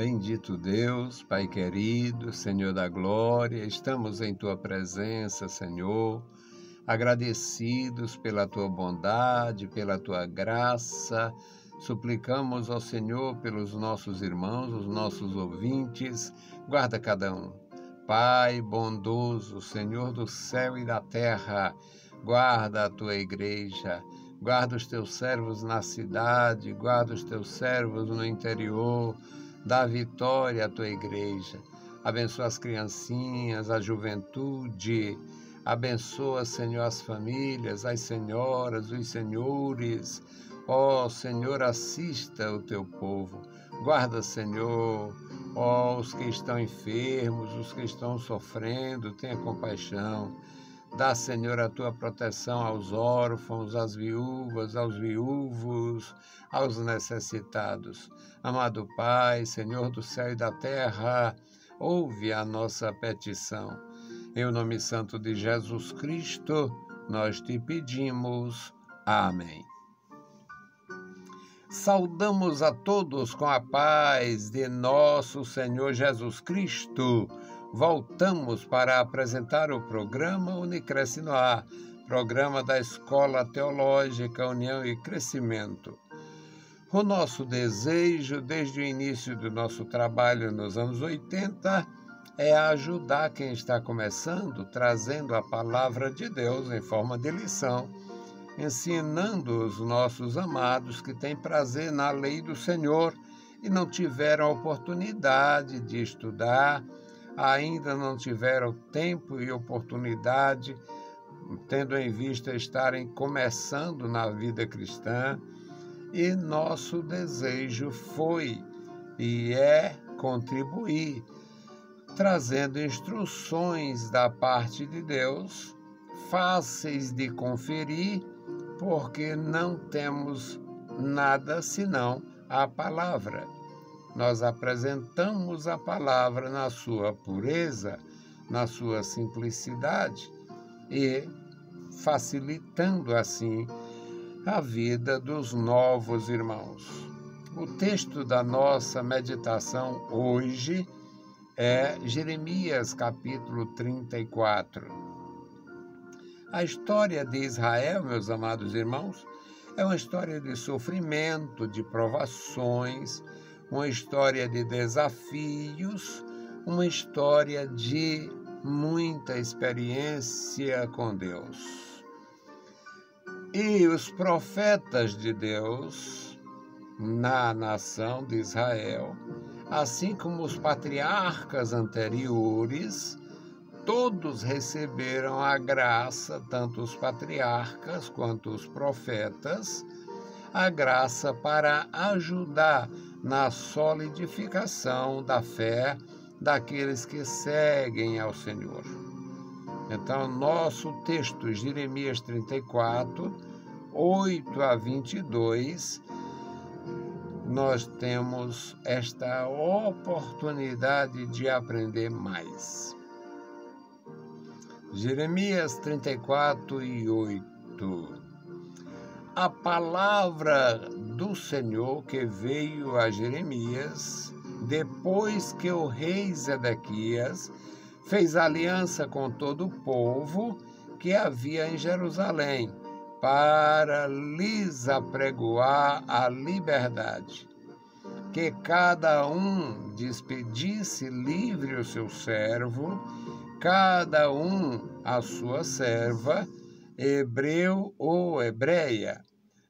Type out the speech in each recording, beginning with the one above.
Bendito Deus, Pai querido, Senhor da glória, estamos em Tua presença, Senhor, agradecidos pela Tua bondade, pela Tua graça. Suplicamos ao Senhor pelos nossos irmãos, os nossos ouvintes, guarda cada um. Pai bondoso, Senhor do céu e da terra, guarda a Tua igreja, guarda os Teus servos na cidade, guarda os Teus servos no interior, dá vitória à Tua igreja. Abençoa as criancinhas, a juventude, abençoa, Senhor, as famílias, as senhoras, os senhores. Ó Senhor, assista o Teu povo. Guarda, Senhor, os que estão enfermos, os que estão sofrendo, tenha compaixão. Dá, Senhor, a Tua proteção aos órfãos, às viúvas, aos viúvos, aos necessitados. Amado Pai, Senhor do céu e da terra, ouve a nossa petição. Em nome santo de Jesus Cristo, nós te pedimos. Amém. Saudamos a todos com a paz de nosso Senhor Jesus Cristo. Voltamos para apresentar o programa Unicresce no Ar, programa da Escola Teológica União e Crescimento. O nosso desejo, desde o início do nosso trabalho nos anos 80, é ajudar quem está começando, trazendo a palavra de Deus em forma de lição, ensinando os nossos amados que têm prazer na lei do Senhor e não tiveram a oportunidade de estudar, ainda não tiveram tempo e oportunidade, tendo em vista estarem começando na vida cristã. E nosso desejo foi e é contribuir, trazendo instruções da parte de Deus, fáceis de conferir, porque não temos nada senão a palavra. Nós apresentamos a palavra na sua pureza, na sua simplicidade e facilitando assim a vida dos novos irmãos. O texto da nossa meditação hoje é Jeremias, capítulo 34. A história de Israel, meus amados irmãos, é uma história de sofrimento, de provações, uma história de desafios, uma história de muita experiência com Deus. E os profetas de Deus na nação de Israel, assim como os patriarcas anteriores, todos receberam a graça, tanto os patriarcas quanto os profetas, a graça para ajudar na solidificação da fé daqueles que seguem ao Senhor. Então, nosso texto, Jeremias 34, 8 a 22, nós temos esta oportunidade de aprender mais. Jeremias 34 e 8. A palavra do Senhor que veio a Jeremias, depois que o rei Zedequias fez aliança com todo o povo que havia em Jerusalém, para lhes apregoar a liberdade, que cada um despedisse livre o seu servo, cada um a sua serva, hebreu ou hebreia,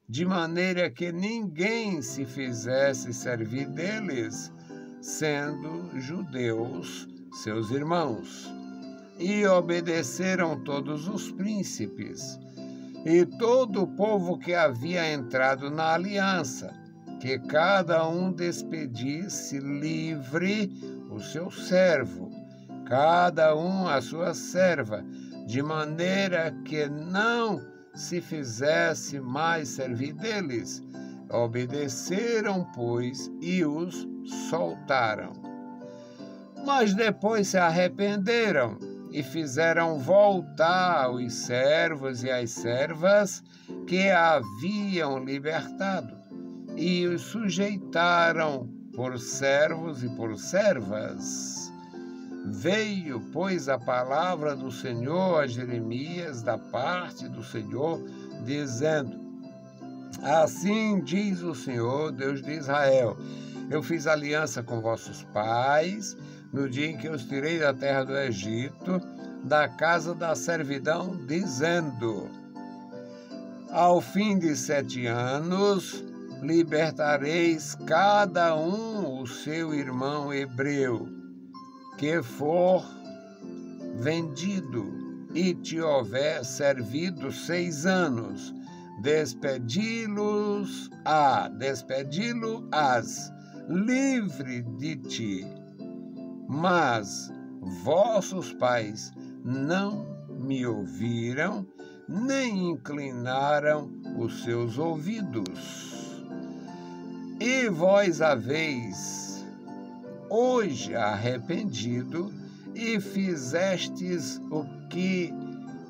de maneira que ninguém se fizesse servir deles, sendo judeus seus irmãos. E obedeceram todos os príncipes e todo o povo que havia entrado na aliança, que cada um despedisse livre o seu servo, cada um a sua serva, de maneira que não se fizesse mais servir deles. Obedeceram, pois, e os soltaram. Mas depois se arrependeram e fizeram voltar os servos e as servas que haviam libertado, e os sujeitaram por servos e por servas. Veio, pois, a palavra do Senhor a Jeremias da parte do Senhor, dizendo: assim diz o Senhor, Deus de Israel: eu fiz aliança com vossos pais no dia em que os tirei da terra do Egito, da casa da servidão, dizendo: ao fim de 7 anos libertareis cada um o seu irmão hebreu, que for vendido e te houver servido 6 anos, despedi-lo-ás livre de ti. Mas vossos pais não me ouviram, nem inclinaram os seus ouvidos. E vós haveis hoje arrependido e fizestes o que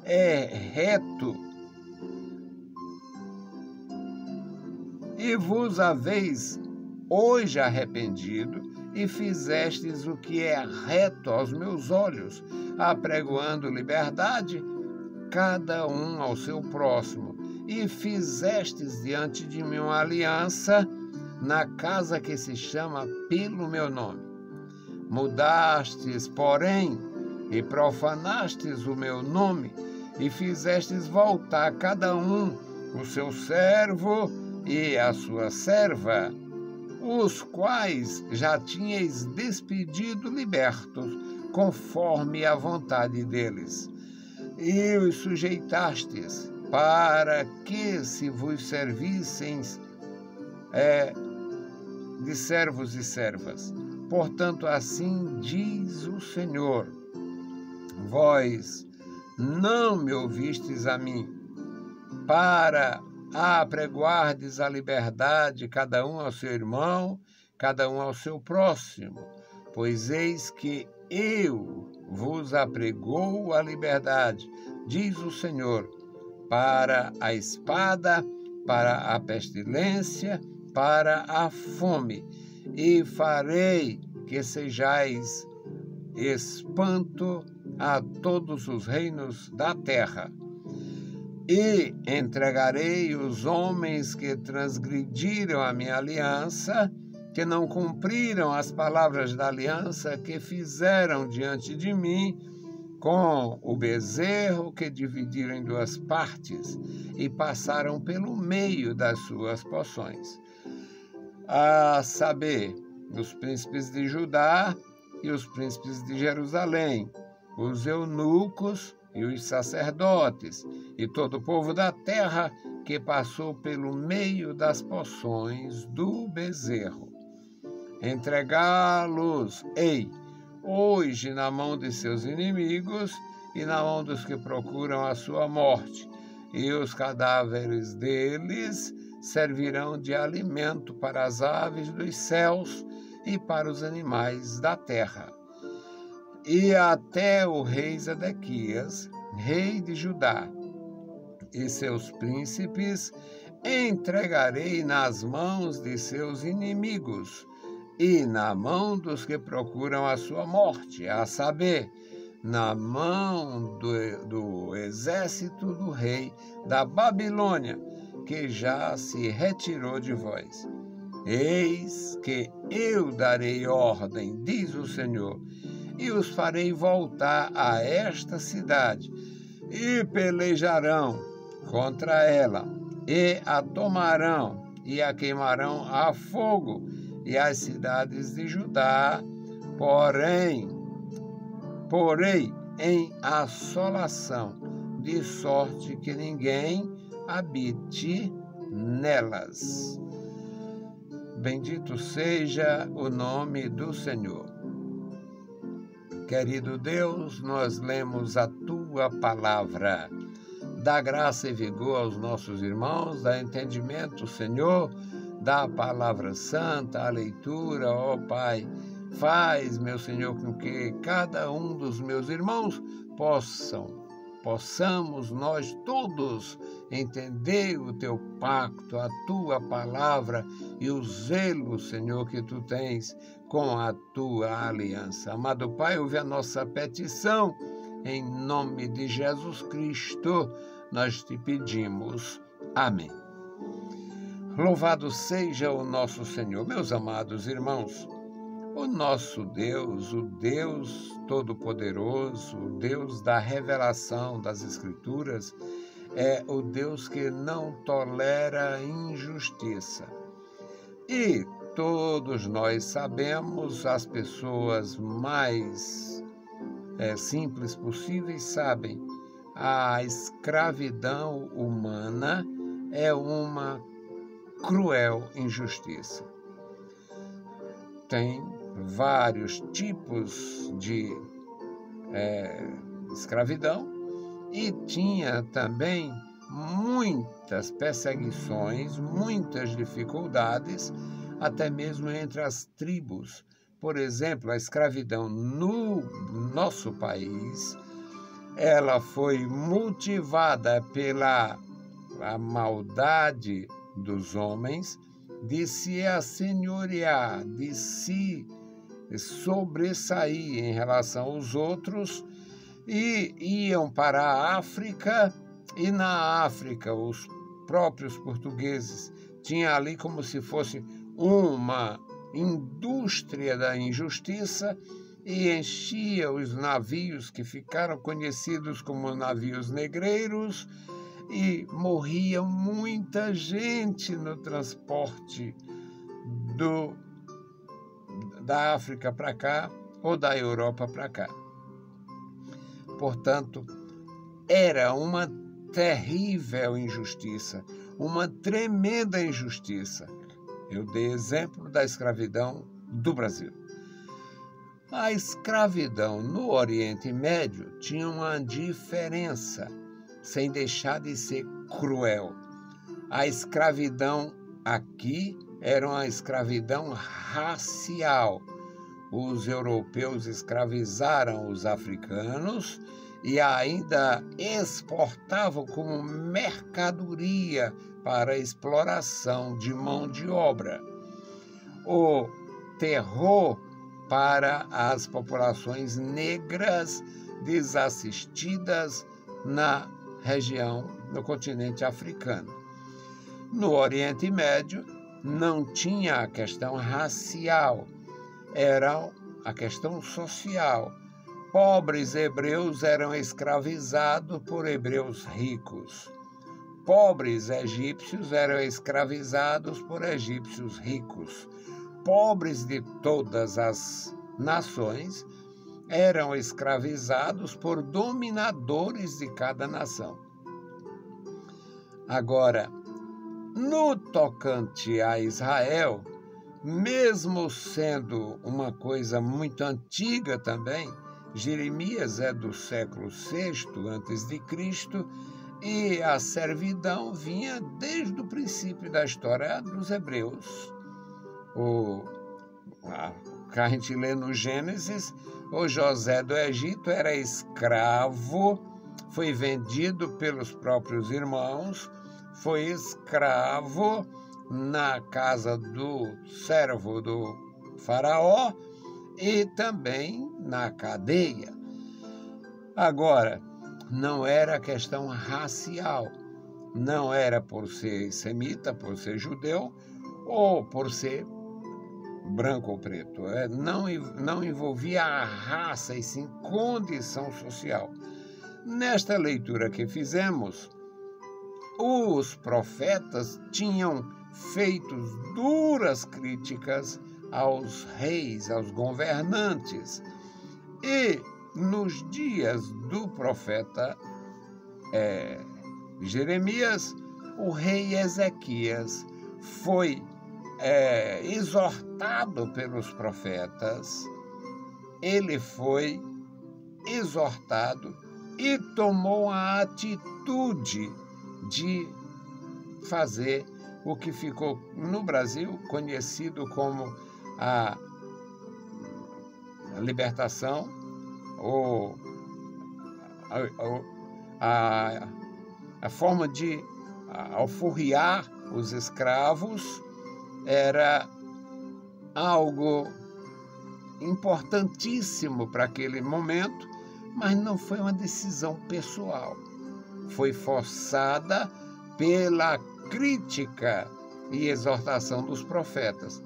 é reto. E vos haveis hoje arrependido e fizestes o que é reto aos meus olhos, apregoando liberdade, cada um ao seu próximo, e fizestes diante de mim uma aliança na casa que se chama pelo meu nome. Mudastes, porém, e profanastes o meu nome, e fizestes voltar cada um o seu servo e a sua serva, os quais já tinhais despedido libertos, conforme a vontade deles. E os sujeitastes, para que se vos servissem de servos e servas. Portanto, assim diz o Senhor: vós não me ouvistes a mim, para apregoardes a liberdade, cada um ao seu irmão, cada um ao seu próximo. Pois eis que eu vos apregoo a liberdade, diz o Senhor, para a espada, para a pestilência, para a fome, e farei que sejais espanto a todos os reinos da terra. E entregarei os homens que transgrediram a minha aliança, que não cumpriram as palavras da aliança que fizeram diante de mim, com o bezerro que dividiram em 2 partes e passaram pelo meio das suas poções. A saber, os príncipes de Judá e os príncipes de Jerusalém, os eunucos e os sacerdotes, e todo o povo da terra que passou pelo meio das poções do bezerro. Entregá-los-ei hoje na mão de seus inimigos e na mão dos que procuram a sua morte, e os cadáveres deles servirão de alimento para as aves dos céus e para os animais da terra. E até o rei Zedequias, rei de Judá, e seus príncipes entregarei nas mãos de seus inimigos e na mão dos que procuram a sua morte, a saber, na mão do exército do rei da Babilônia, que já se retirou de vós. Eis que eu darei ordem, diz o Senhor, e os farei voltar a esta cidade, e pelejarão contra ela, e a tomarão, e a queimarão a fogo, e as cidades de Judá, porém em assolação, de sorte que ninguém habite nelas. Bendito seja o nome do Senhor. Querido Deus, nós lemos a Tua palavra. Dá graça e vigor aos nossos irmãos, dá entendimento, Senhor, da palavra santa, a leitura, ó Pai. Faz, meu Senhor, com que cada um dos meus irmãos possam possamos nós todos entender o teu pacto, a tua palavra e o zelo, Senhor, que tu tens com a tua aliança. Amado Pai, ouve a nossa petição, em nome de Jesus Cristo, nós te pedimos. Amém. Louvado seja o nosso Senhor. Meus amados irmãos, o nosso Deus, o Deus Todo-Poderoso, o Deus da revelação das Escrituras, é o Deus que não tolera injustiça. E todos nós sabemos, as pessoas mais simples possíveis sabem, a escravidão humana é uma cruel injustiça. Tem vários tipos de escravidão e tinha também muitas perseguições, muitas dificuldades, até mesmo entre as tribos. Por exemplo, a escravidão no nosso país, ela foi motivada pela maldade dos homens de se assenhorear, de se sobressair em relação aos outros, e iam para a África, e na África os próprios portugueses tinham ali como se fosse uma indústria da injustiça e enchia os navios que ficaram conhecidos como navios negreiros, e morria muita gente no transporte da África para cá ou da Europa para cá. Portanto, era uma terrível injustiça, uma tremenda injustiça. Eu dei exemplo da escravidão do Brasil. A escravidão no Oriente Médio tinha uma diferença, sem deixar de ser cruel. A escravidão aqui era uma escravidão racial. Os europeus escravizaram os africanos e ainda exportavam como mercadoria para exploração de mão de obra. O terror para as populações negras desassistidas na região, no continente africano. No Oriente Médio, não tinha a questão racial, era a questão social. Pobres hebreus eram escravizados por hebreus ricos. Pobres egípcios eram escravizados por egípcios ricos. Pobres de todas as nações eram escravizados por dominadores de cada nação. Agora, no tocante a Israel, mesmo sendo uma coisa muito antiga também, Jeremias é do século VI a.C., e a servidão vinha desde o princípio da história dos hebreus. Que a gente lê no Gênesis, o José do Egito era escravo, foi vendido pelos próprios irmãos, foi escravo na casa do servo do faraó e também na cadeia. Agora, não era questão racial, não era por ser semita, por ser judeu ou por ser branco ou preto. Não envolvia a raça e sim condição social. Nesta leitura que fizemos, os profetas tinham feito duras críticas aos reis, aos governantes. E nos dias do profeta Jeremias, o rei Ezequias foi exortado pelos profetas, ele foi exortado e tomou a atitude de fazer o que ficou no Brasil conhecido como a libertação ou a forma de alforriar os escravos era algo importantíssimo para aquele momento, mas não foi uma decisão pessoal. Foi forçada pela crítica e exortação dos profetas.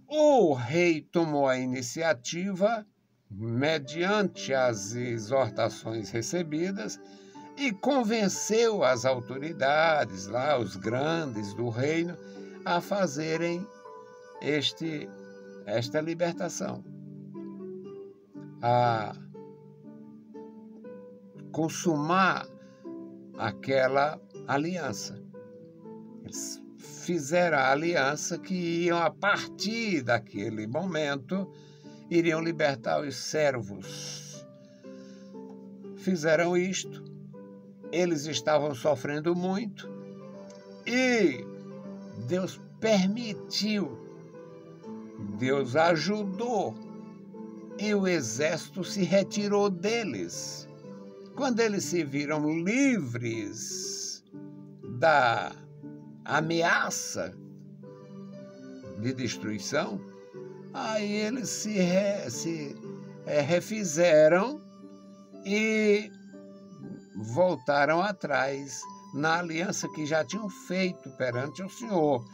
O rei tomou a iniciativa, mediante as exortações recebidas, e convenceu as autoridades, lá, os grandes do reino, a fazerem esta libertação, a consumar aquela aliança. Eles fizeram a aliança que iam, a partir daquele momento, iriam libertar os servos. Fizeram isto, eles estavam sofrendo muito e Deus permitiu, Deus ajudou e o exército se retirou deles. Quando eles se viram livres da ameaça de destruição, aí eles se refizeram e voltaram atrás na aliança que já tinham feito perante o Senhor,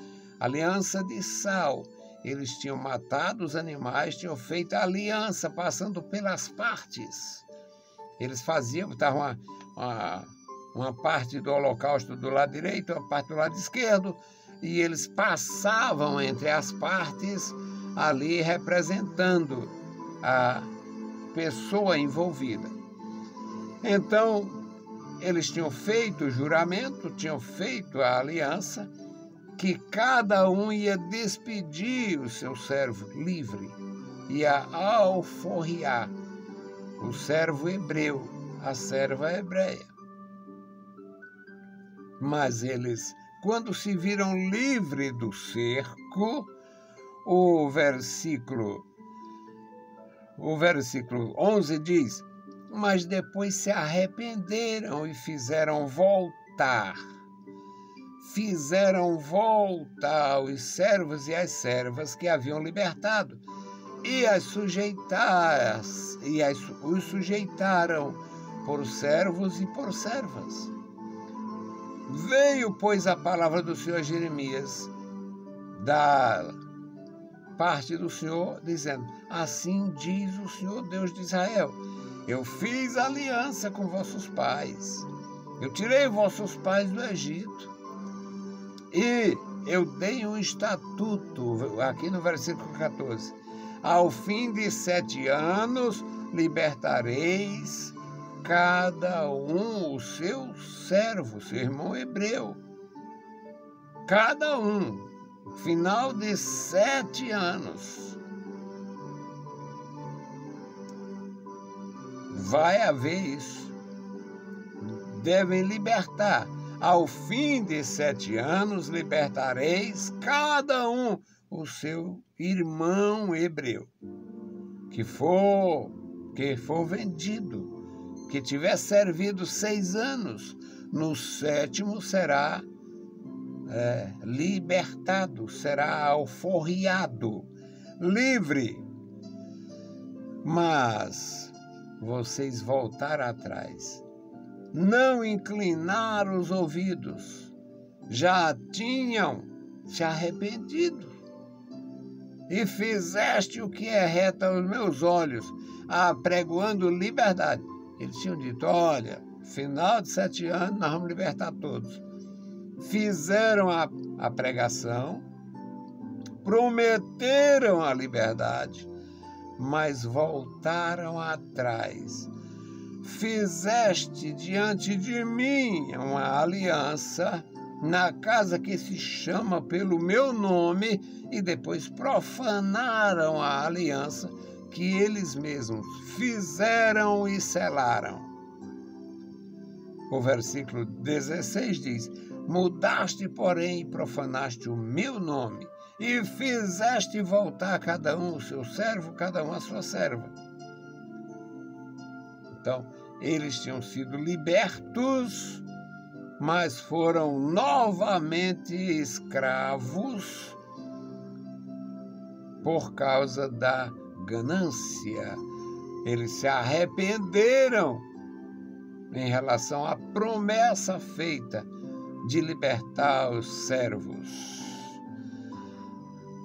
aliança de sal. Eles tinham matado os animais, tinham feito a aliança passando pelas partes. Eles faziam, estava uma parte do holocausto do lado direito, uma parte do lado esquerdo, e eles passavam entre as partes ali representando a pessoa envolvida. Então, eles tinham feito o juramento, tinham feito a aliança, que cada um ia despedir o seu servo livre, ia alforriar o servo hebreu, a serva hebreia. Mas eles, quando se viram livres do cerco, o versículo 11 diz: mas depois se arrependeram e fizeram voltar os servos e as servas que haviam libertado, e os sujeitaram por servos e por servas. Veio, pois, a palavra do Senhor a Jeremias, da parte do Senhor, dizendo: assim diz o Senhor Deus de Israel, eu fiz aliança com vossos pais, eu tirei vossos pais do Egito, e eu dei um estatuto, aqui no versículo 14, ao fim de 7 anos libertareis cada um o seu servo, seu irmão hebreu, cada um, final de 7 anos. Vai haver isso. Devem libertar. Ao fim de 7 anos, libertareis cada um o seu irmão hebreu, que for vendido, que tiver servido 6 anos, no 7º será libertado, será alforriado, livre. Mas vocês voltaram atrás, não inclinaram os ouvidos, já tinham se arrependido, e fizeste o que é reto aos meus olhos, apregoando liberdade. Eles tinham dito: olha, final de 7 anos nós vamos libertar todos. Fizeram a pregação, prometeram a liberdade, mas voltaram atrás. Fizeste diante de mim uma aliança na casa que se chama pelo meu nome, e depois profanaram a aliança que eles mesmos fizeram e selaram. O versículo 16 diz: mudaste, porém, e profanaste o meu nome, e fizeste voltar cada um o seu servo, cada um a sua serva. Então, eles tinham sido libertos, mas foram novamente escravos por causa da ganância. Eles se arrependeram em relação à promessa feita de libertar os servos.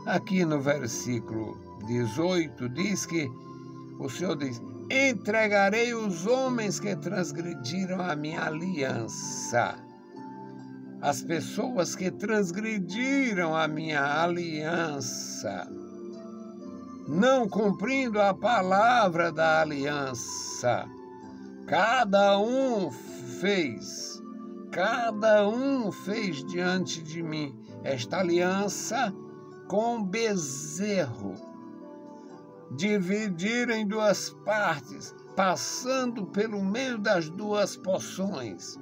Aqui no versículo 18 diz que o Senhor diz: entregarei os homens que transgrediram a minha aliança. As pessoas que transgrediram a minha aliança, não cumprindo a palavra da aliança. Cada um fez diante de mim esta aliança com bezerro, dividiram em duas partes, passando pelo meio das duas porções.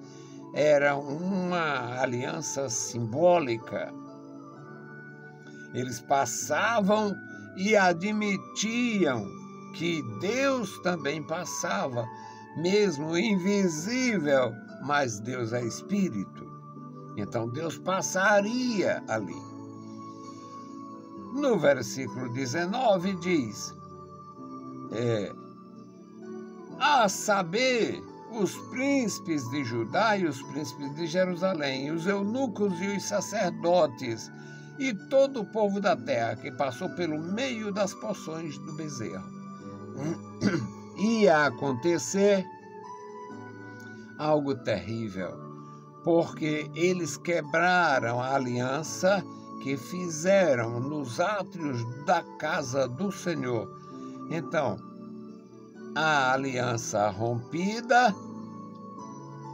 Era uma aliança simbólica. Eles passavam e admitiam que Deus também passava, mesmo invisível, mas Deus é Espírito. Então Deus passaria ali. No versículo 19 diz, a saber, os príncipes de Judá e os príncipes de Jerusalém, os eunucos e os sacerdotes, e todo o povo da terra que passou pelo meio das porções do bezerro. Ia acontecer algo terrível, porque eles quebraram a aliança que fizeram nos átrios da casa do Senhor. Então, a aliança rompida,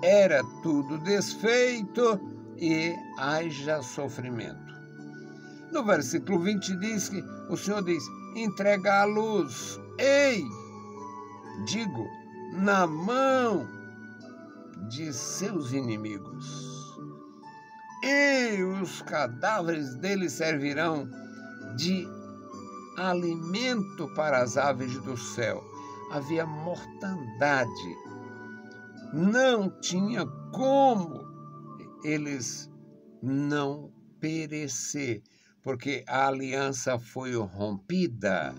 era tudo desfeito e haja sofrimento. No versículo 20 diz que o Senhor diz, entregá-los, na mão de seus inimigos. E os cadáveres deles servirão de alimento para as aves do céu. Havia mortandade. Não tinha como eles não perecer, porque a aliança foi rompida.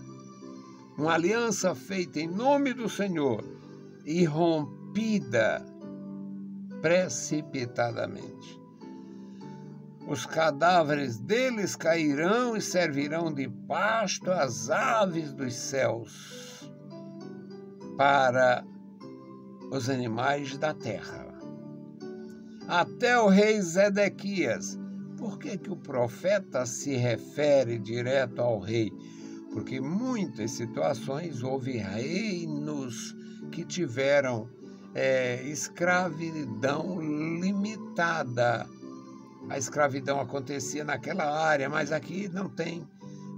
Uma aliança feita em nome do Senhor e rompida precipitadamente. Os cadáveres deles cairão e servirão de pasto às aves dos céus, para os animais da terra. Até o rei Zedequias. Por que o profeta se refere direto ao rei? Porque em muitas situações houve reinos que tiveram escravidão limitada. A escravidão acontecia naquela área, mas aqui não tem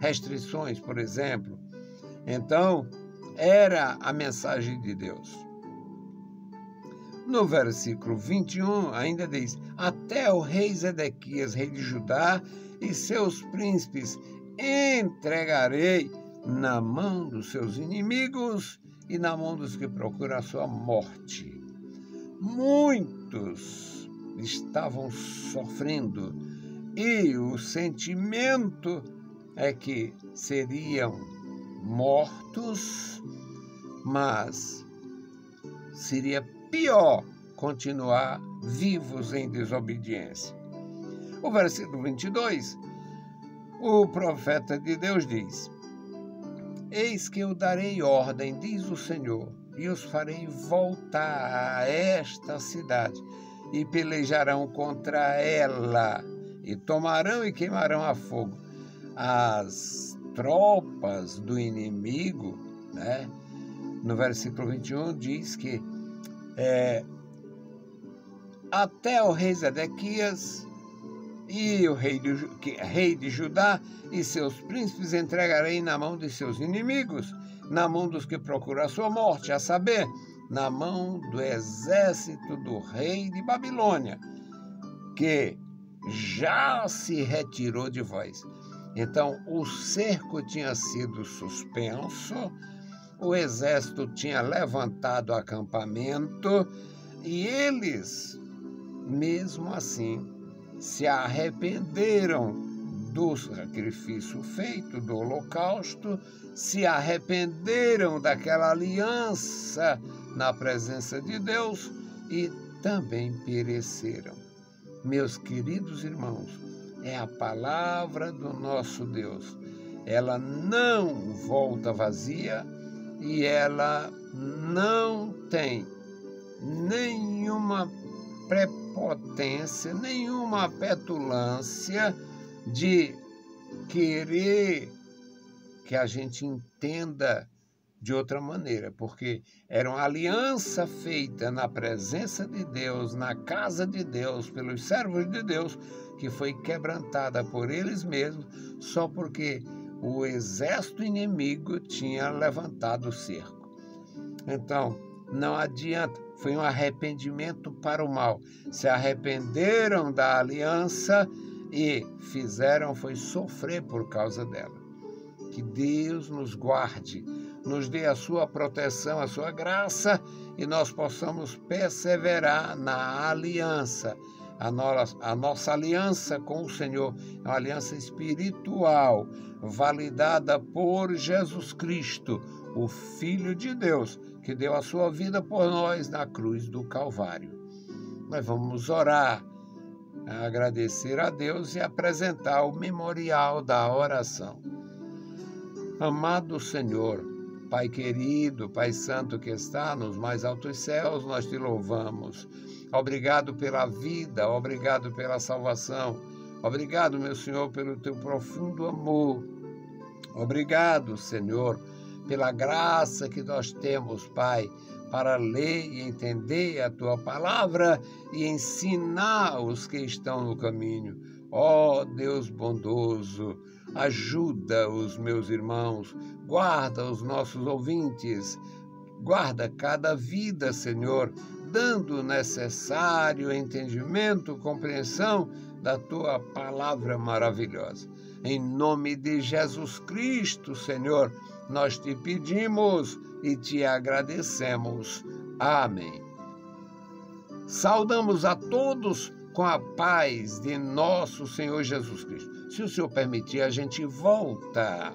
restrições, por exemplo. Então, era a mensagem de Deus. No versículo 21, ainda diz, até o rei Zedequias, rei de Judá, e seus príncipes entregarei na mão dos seus inimigos e na mão dos que procuram a sua morte. Muitos estavam sofrendo e o sentimento é que seriam mortos, mas seria pior continuar vivos em desobediência. O versículo 22, o profeta de Deus diz, eis que eu darei ordem, diz o Senhor, e os farei voltar a esta cidade, e pelejarão contra ela, e tomarão e queimarão a fogo as tropas do inimigo, né? No versículo 21 diz que até o rei Zedequias e o rei de Judá e seus príncipes entregarei na mão de seus inimigos, na mão dos que procuram a sua morte, a saber, na mão do exército do rei de Babilônia, que já se retirou de vós. Então, o cerco tinha sido suspenso o exército tinha levantado acampamento e eles, mesmo assim, se arrependeram do sacrifício feito, do holocausto, se arrependeram daquela aliança na presença de Deus e também pereceram. Meus queridos irmãos, é a palavra do nosso Deus. Ela não volta vazia e ela não tem nenhuma prepotência, nenhuma petulância de querer que a gente entenda de outra maneira, porque era uma aliança feita na presença de Deus, na casa de Deus, pelos servos de Deus, que foi quebrantada por eles mesmos, só porque o exército inimigo tinha levantado o cerco. Então, não adianta, foi um arrependimento para o mal. Se arrependeram da aliança e fizeram foi sofrer por causa dela. Que Deus nos guarde, nos dê a sua proteção, a sua graça e nós possamos perseverar na aliança. A nossa aliança com o Senhor é uma aliança espiritual, validada por Jesus Cristo, o Filho de Deus, que deu a sua vida por nós na cruz do Calvário. Nós vamos orar, agradecer a Deus e apresentar o memorial da oração. Amado Senhor, Pai querido, Pai santo que está nos mais altos céus, nós te louvamos. Obrigado pela vida, obrigado pela salvação. Obrigado, meu Senhor, pelo teu profundo amor. Obrigado, Senhor, pela graça que nós temos, Pai, para ler e entender a tua palavra e ensinar os que estão no caminho. Ó Deus bondoso, ajuda os meus irmãos, guarda os nossos ouvintes, guarda cada vida, Senhor, dando o necessário entendimento, compreensão da tua palavra maravilhosa. Em nome de Jesus Cristo, Senhor, nós te pedimos e te agradecemos. Amém. Saudamos a todos com a paz de nosso Senhor Jesus Cristo. Se o Senhor permitir, a gente volta.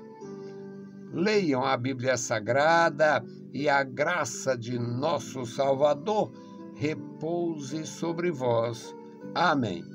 Leiam a Bíblia Sagrada e a graça de nosso Salvador repouse sobre vós. Amém.